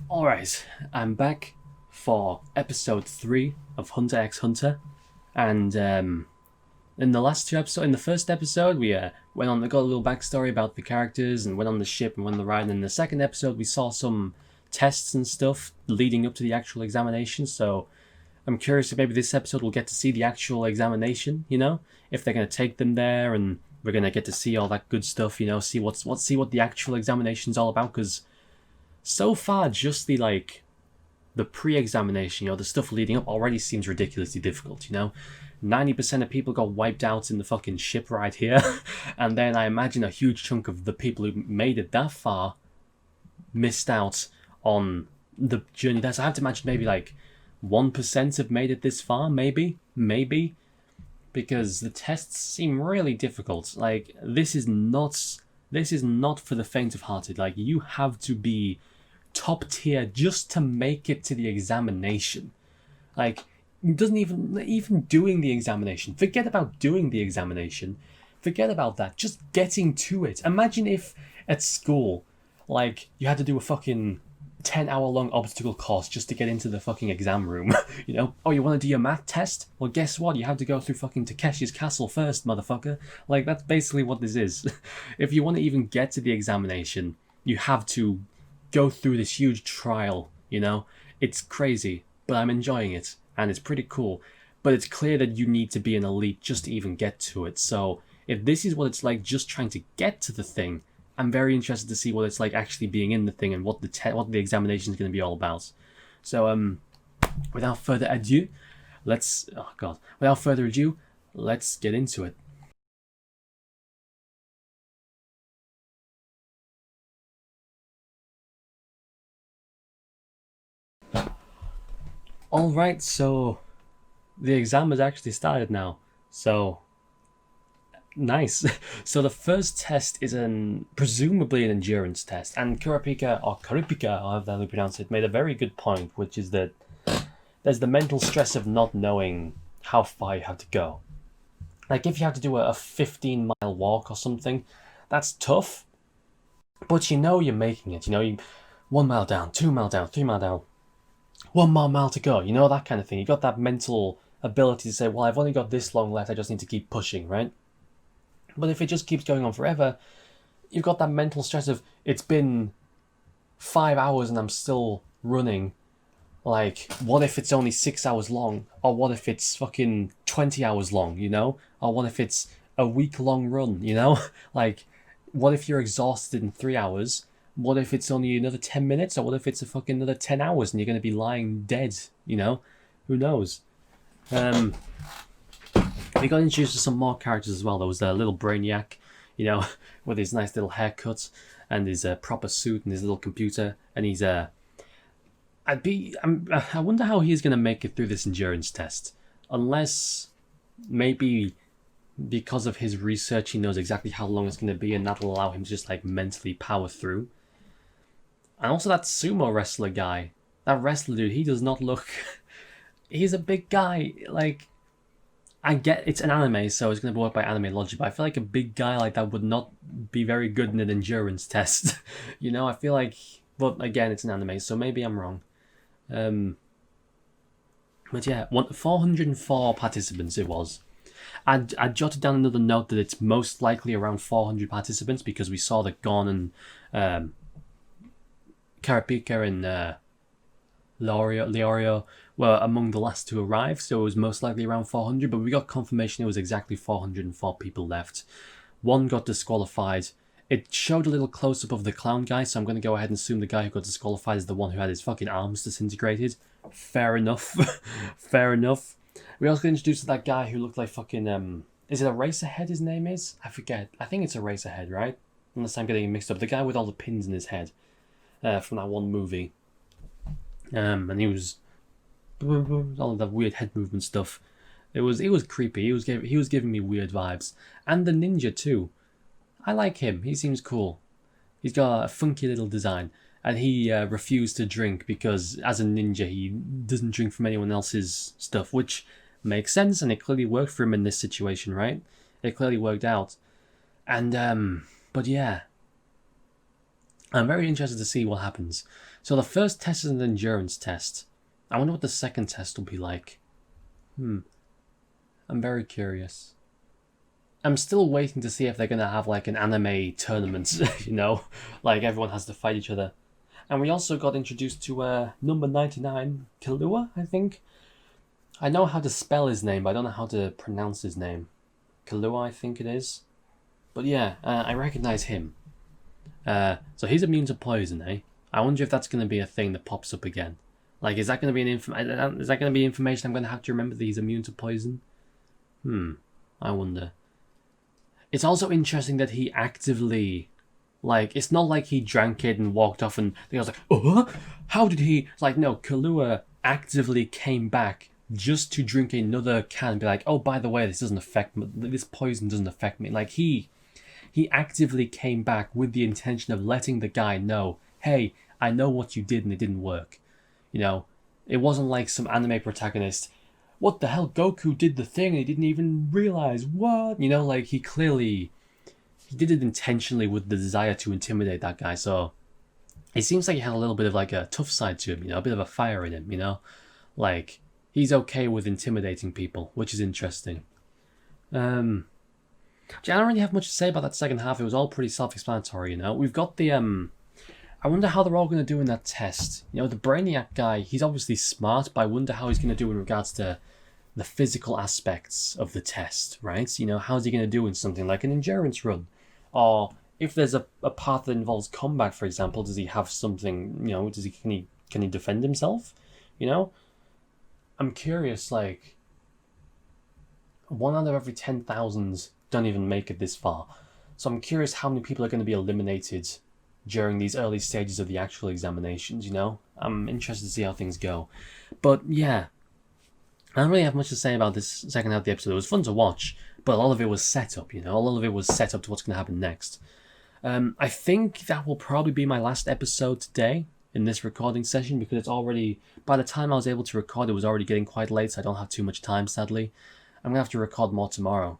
Alright, I'm back for episode 3 of Hunter x Hunter. And in the last two episodes, in the first episode, we got a little backstory about the characters and went on the ship and went on the ride. And in the second episode, we saw some tests and stuff leading up to the actual examination. So I'm curious if maybe this episode we'll get to see the actual examination, if they're going to take them there and we're going to get to see all that good stuff, see what the actual examination's all about. Because so far, just the pre-examination, the stuff leading up already seems ridiculously difficult. 90% of people got wiped out in the fucking ship right here, and then I imagine a huge chunk of the people who made it that far missed out on the journey there. So I have to imagine maybe 1% have made it this far, maybe, because the tests seem really difficult. This is not for the faint-of-hearted. You have to be top tier just to make it to the examination. Doesn't even doing the examination. Forget about doing the examination. Forget about that. Just getting to it. Imagine if at school, you had to do a fucking 10-hour-long obstacle course just to get into the fucking exam room. Oh, you want to do your math test? Well, guess what? You have to go through fucking Takeshi's castle first, motherfucker. That's basically what this is. If you want to even get to the examination, you have to go through this huge trial. It's crazy, but I'm enjoying it, and it's pretty cool. But it's clear that you need to be an elite just to even get to it. So if this is what it's like just trying to get to the thing, I'm very interested to see what it's like actually being in the thing and what the examination is going to be all about. So without further ado, let's get into it. Alright, so the exam has actually started now. So nice. So the first test is presumably an endurance test, and Kurapika, or Karipika, however you pronounce it, made a very good point, which is that there's the mental stress of not knowing how far you have to go. If you have to do a 15-mile walk or something, that's tough, but you're making it. 1 mile down, 2 mile down, 3 mile down, 1 more mile to go, that kind of thing. You got that mental ability to say, well, I've only got this long left, I just need to keep pushing, right? But if it just keeps going on forever, you've got that mental stress of, it's been 5 hours and I'm still running. What if it's only 6 hours long? Or what if it's fucking 20 hours long, Or what if it's a week-long run, what if you're exhausted in 3 hours? What if it's only another 10 minutes? Or what if it's a fucking another 10 hours and you're going to be lying dead, Who knows? We got introduced to some more characters as well. There was a little Brainiac, with his nice little haircut and his proper suit and his little computer. And he's I wonder how he's going to make it through this endurance test. Unless maybe because of his research, he knows exactly how long it's going to be, and that'll allow him to just mentally power through. And also that sumo wrestler guy, that wrestler dude, he does not look. He's a big guy. I get it's an anime, so it's going to be worked by anime logic, but I feel like a big guy like that would not be very good in an endurance test. I feel like, but again, it's an anime, so maybe I'm wrong. But yeah, 404 participants it was. I jotted down another note that it's most likely around 400 participants because we saw that Gon and Karapika and Leorio were among the last to arrive, so it was most likely around 400, but we got confirmation it was exactly 404 people left. One got disqualified. It showed a little close-up of the clown guy, so I'm going to go ahead and assume the guy who got disqualified is the one who had his fucking arms disintegrated. Fair enough. Fair enough. We also got introduced to that guy who looked like fucking, is it Eraserhead his name is? I forget. I think it's Eraserhead, right? Unless I'm getting it mixed up. The guy with all the pins in his head from that one movie. And he was all of that weird head movement stuff. It was creepy. He was giving me weird vibes. And the ninja too. I like him. He seems cool. He's got a funky little design. And he refused to drink because, as a ninja, he doesn't drink from anyone else's stuff, which makes sense, and it clearly worked for him in this situation, right? It clearly worked out. And, but yeah. I'm very interested to see what happens. So the first test is an endurance test. I wonder what the second test will be like. I'm very curious. I'm still waiting to see if they're going to have like an anime tournament, you know? Like everyone has to fight each other. And we also got introduced to number 99, Killua, I think. I know how to spell his name, but I don't know how to pronounce his name. Killua, I think it is. But yeah, I recognize him. So he's immune to poison, eh? I wonder if that's going to be a thing that pops up again. Like, is that going to be information I'm going to have to remember that he's immune to poison? I wonder. It's also interesting that he actively, like, it's not like he drank it and walked off and I was like, oh, how did he? It's like, no, Killua actively came back just to drink another can and be like, oh, by the way, this poison doesn't affect me. Like, he actively came back with the intention of letting the guy know, hey, I know what you did and it didn't work. You know, it wasn't like some anime protagonist, what the hell, Goku did the thing and he didn't even realize, what? You know, like, he did it intentionally with the desire to intimidate that guy, so it seems like he had a little bit of like a tough side to him, you know, a bit of a fire in him, you know? Like, he's okay with intimidating people, which is interesting. I don't really have much to say about that second half. It was all pretty self-explanatory, you know? We've got the, I wonder how they're all going to do in that test. You know, the Brainiac guy, he's obviously smart, but I wonder how he's going to do in regards to the physical aspects of the test, right? You know, how's he going to do in something like an endurance run? Or if there's a part that involves combat, for example, does he have something, you know, can he defend himself? You know? I'm curious, like, 1 out of every 10,000 don't even make it this far. So I'm curious how many people are going to be eliminated during these early stages of the actual examinations, you know? I'm interested to see how things go. But yeah, I don't really have much to say about this second half of the episode. It was fun to watch, but a lot of it was set up, you know? A lot of it was set up to what's going to happen next. I think that will probably be my last episode today in this recording session, because it's already, by the time I was able to record, it was already getting quite late, so I don't have too much time, sadly. I'm going to have to record more tomorrow.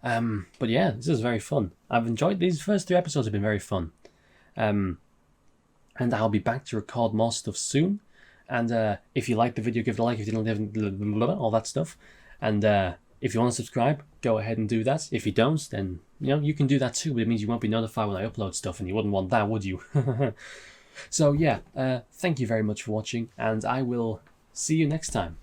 But yeah, this is very fun. I've enjoyed these first 3 episodes, have been very fun. And I'll be back to record more stuff soon. And if you liked the video, give it a like. If you didn't, all that stuff. And if you want to subscribe, go ahead and do that. If you don't, then you know you can do that too. But it means you won't be notified when I upload stuff, and you wouldn't want that, would you? So yeah, thank you very much for watching, and I will see you next time.